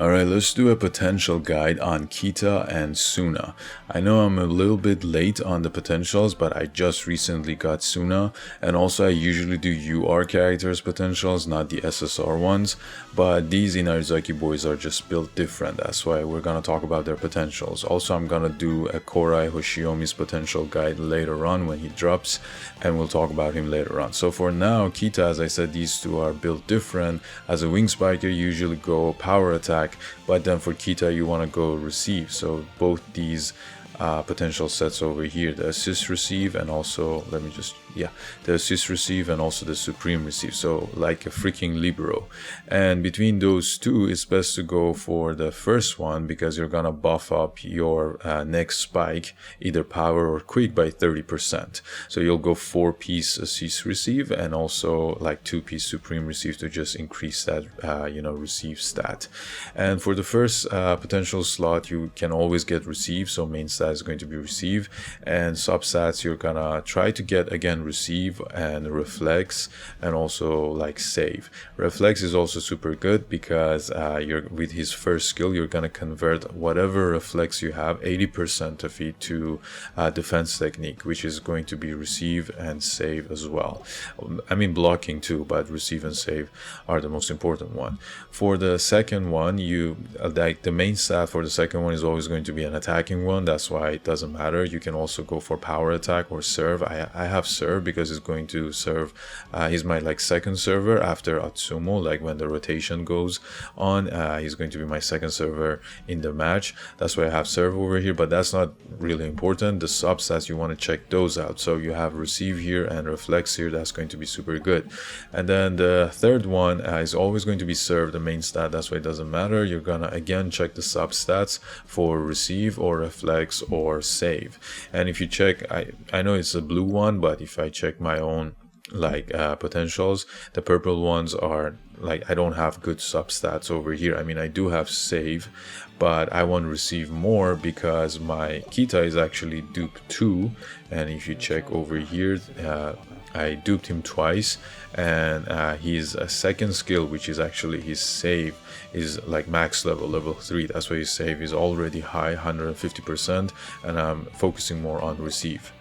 Alright, let's do a potential guide on Kita and Suna. I know I'm a little bit late on the potentials, but I just recently got Suna, and also I usually do UR characters potentials, not the SSR ones, but these Inarizaki boys are just built different. That's why we're gonna talk about their potentials. Also, I'm gonna do a Korai Hoshiomi's potential guide later on when he drops, and we'll talk about him later on. So for now, Kita, as I said, these two are built different. As a wing spiker, you usually go power attack, but then for Kita you want to go receive. So both these potential sets over here, the assist receive and also the assist receive and also the supreme receive, so like a freaking libero. And between those two, it's best to go for the first one because you're gonna buff up your next spike, either power or quick, by 30%. So you'll go 4-piece assist receive and also like 2-piece supreme receive to just increase that receive stat. And for the first potential slot, you can always get receive, so main stat is going to be receive, and substats you're gonna try to get again receive and reflex and also like save. Reflex is also super good because you're with his first skill, you're gonna convert whatever reflex you have, 80% of it, to defense technique, which is going to be receive and save as well. I mean blocking too, but receive and save are the most important one. For the second one, you like the main stat for the second one is always going to be an attacking one. That's why it doesn't matter. You can also go for power attack or serve. I have serve because it's going to serve. He's my like second server after Atsumo. Like when the rotation goes on, he's going to be my second server in the match. That's why I have serve over here, but that's not really important. The substats, you want to check those out. So you have receive here and reflex here. That's going to be super good. And then the third one is always going to be serve, the main stat. That's why it doesn't matter. You're gonna again check the substats for receive or reflex or save. And if you check, I know it's a blue one, but if I check my own like potentials, the purple ones are like, I don't have good substats over here. I mean, I do have save, but I want to receive more because my Kita is actually dupe 2, and if you check over here, I duped him twice, and his second skill, which is actually his save, is like max level 3. That's why his save is already high, 150%, and I'm focusing more on receive.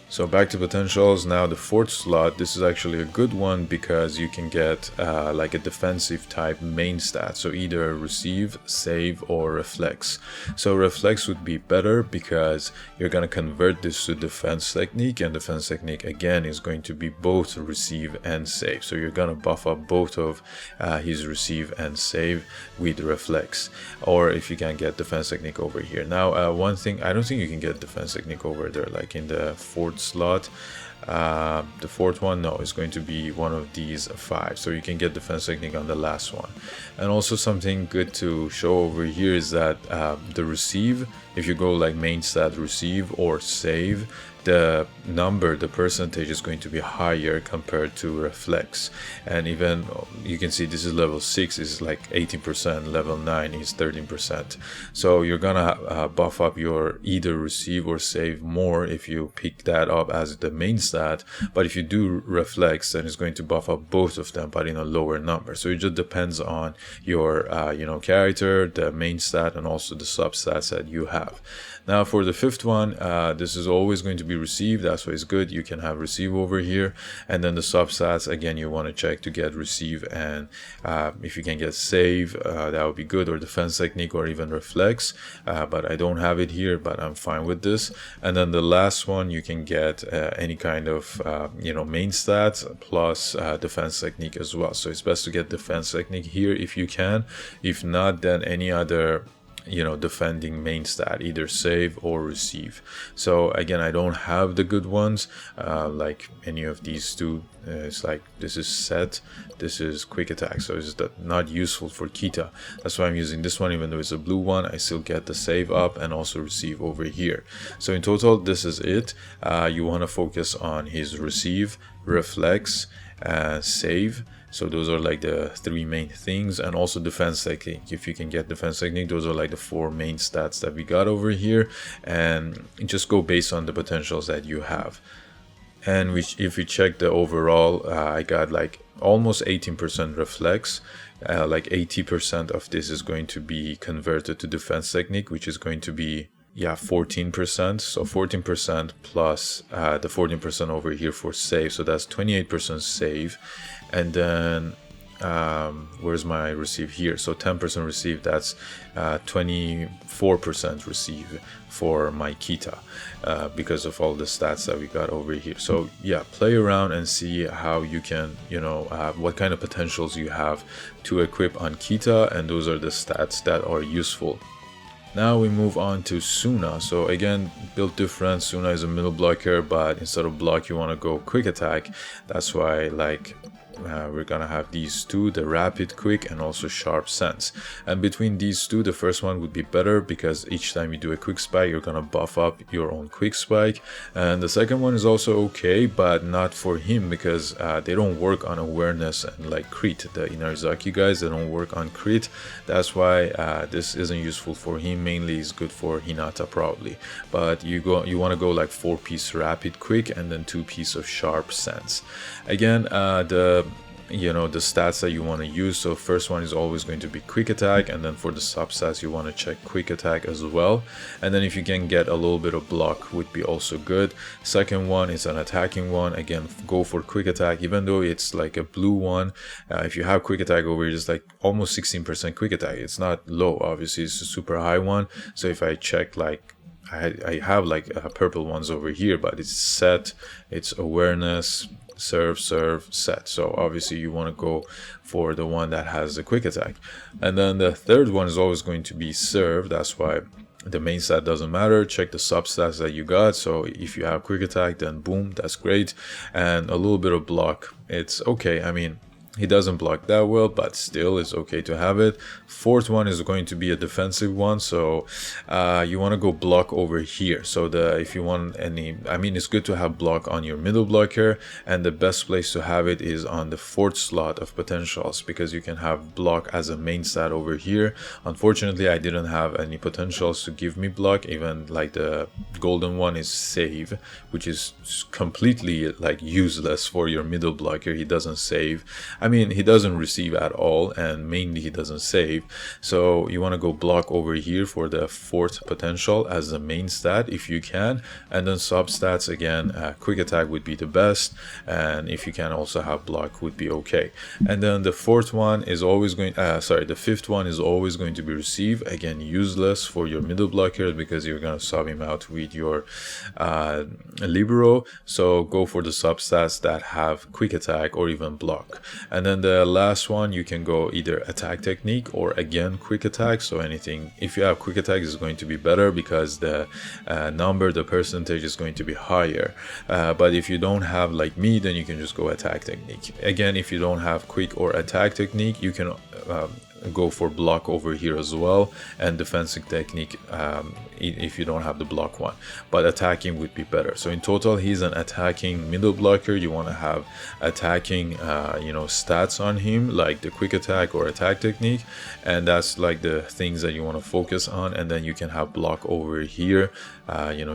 So back to potentials. Now the fourth slot, this is actually a good one because you can get like a defensive type main stat, so either receive, save, or reflex. So reflex would be better because you're going to convert this to defense technique, and defense technique again is going to be both receive and save. So you're going to buff up both of his receive and save with reflex, or if you can get defense technique over here. Now one thing, I don't think you can get defense technique over there like in the fourth slot. The fourth one, no, it's going to be one of these 5, so you can get defense technique on the last one. And also something good to show over here is that the receive, if you go like main stat receive or save, the number, the percentage is going to be higher compared to reflex. And even you can see this is level 6 is like 18%, level 9 is 13%. So you're gonna buff up your either receive or save more if you pick that up as the main stat, but if you do reflex, then it's going to buff up both of them, but in a lower number. So it just depends on your character, the main stat, and also the substats that you have. Now for the fifth one, this is always going to be receive. That's why it's good. You can have receive over here, and then the substats again you want to check to get receive, and if you can get save, that would be good, or defense technique, or even reflex, but I don't have it here, but I'm fine with this. And then the last one, you can get any kind of main stats plus defense technique as well. So it's best to get defense technique here if you can. If not, then any other defending main stat, either save or receive. So again, I don't have the good ones like any of these two. It's like this is set, this is quick attack, so it's not useful for Kita. That's why I'm using this one. Even though it's a blue one, I still get the save up and also receive over here. So in total, this is it. You want to focus on his receive, reflex, save. So those are like the 3 main things, and also defense technique. If you can get defense technique, those are like the 4 main stats that we got over here, and just go based on the potentials that you have. And if you check the overall, I got like almost 18% reflex, like 80% of this is going to be converted to defense technique, which is going to be 14%. So 14% plus the 14% over here for save, so that's 28% save. And then where's my receive here? So 10% receive, that's 24% receive for my Kita, because of all the stats that we got over here. So yeah, play around and see how you can, what kind of potentials you have to equip on Kita, and those are the stats that are useful. Now we move on to Suna. So again, build different. Suna is a middle blocker, but instead of block you want to go quick attack. That's why we're gonna have these two, the rapid quick and also sharp sense. And between these two, the first one would be better because each time you do a quick spike you're gonna buff up your own quick spike. And the second one is also okay, but not for him because they don't work on awareness and like crit. The Inarizaki guys, they don't work on crit. That's why this isn't useful for him. Mainly is good for Hinata probably, but you want to go like 4-piece rapid quick and then 2-piece of sharp sense. Again, the stats that you want to use. So first one is always going to be quick attack, and then for the substats you want to check quick attack as well. And then if you can get a little bit of block would be also good. Second one is an attacking one. Again, go for quick attack, even though it's like a blue one. If you have quick attack over here, it's like almost 16% quick attack. It's not low, obviously it's a super high one. So if I check, like I have like purple ones over here, but it's set, it's awareness, serve, set. So obviously you want to go for the one that has the quick attack. And then the third one is always going to be serve. That's why the main stat doesn't matter. Check the substats that you got. So if you have quick attack, then boom, that's great. And a little bit of block, it's okay. I mean, he doesn't block that well, but still it's okay to have it. Fourth one is going to be a defensive one, so you want to go block over here. So if you want any, I mean, it's good to have block on your middle blocker, and the best place to have it is on the 4th slot of potentials, because you can have block as a main stat over here. Unfortunately, I didn't have any potentials to give me block. Even like the golden one is save, which is completely like useless for your middle blocker. He doesn't save. I mean, he doesn't receive at all, and mainly he doesn't save. So you want to go block over here for the 4th potential as the main stat if you can. And then substats, again, quick attack would be the best, and if you can also have block would be okay. And then the 4th one is always going, the 5th one is always going to be receive. Again, useless for your middle blocker because you're going to sub him out with your libero. So go for the substats that have quick attack or even block. And then the last one, you can go either attack technique or again quick attack. So anything, if you have quick attack, is going to be better because the the percentage is going to be higher. But if you don't have like me, then you can just go attack technique. Again, if you don't have quick or attack technique, you can go for block over here as well, and defensive technique if you don't have the block one, but attacking would be better. So in total, he's an attacking middle blocker. You want to have attacking stats on him, like the quick attack or attack technique, and that's like the things that you want to focus on. And then you can have block over here,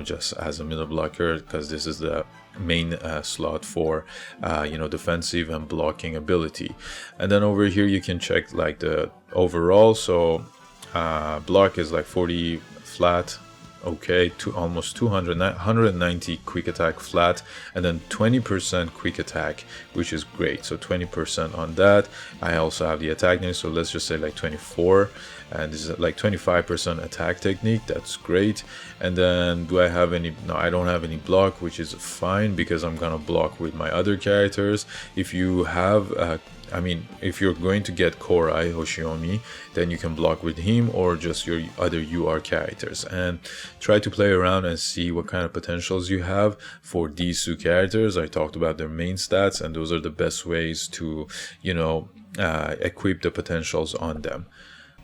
just as a middle blocker, because this is the main slot for defensive and blocking ability. And then over here you can check like the overall. So block is like 40 flat, okay, to almost 190 quick attack flat, and then 20% quick attack, which is great. So 20% on that. I also have the attack name, so let's just say like 24, and this is like 25% attack technique. That's great. And then do I have any? No, I don't have any block, which is fine because I'm gonna block with my other characters. If you have if you're going to get Korai Hoshiomi, then you can block with him or just your other UR characters, and try to play around and see what kind of potentials you have for these two characters. I talked about their main stats, and those are the best ways to equip the potentials on them.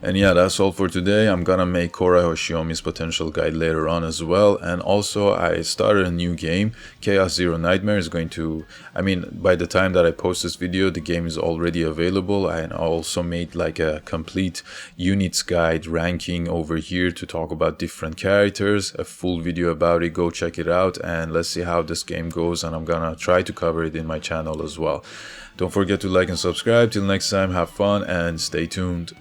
And yeah, that's all for today. I'm gonna make Korai Hoshiomi's potential guide later on as well. And also I started a new game. Chaos Zero Nightmare is going to, by the time that I post this video, the game is already available. I also made like a complete units guide ranking over here to talk about different characters, a full video about it. Go check it out and let's see how this game goes, and I'm gonna try to cover it in my channel as well. Don't forget to like and subscribe. Till next time, have fun and stay tuned.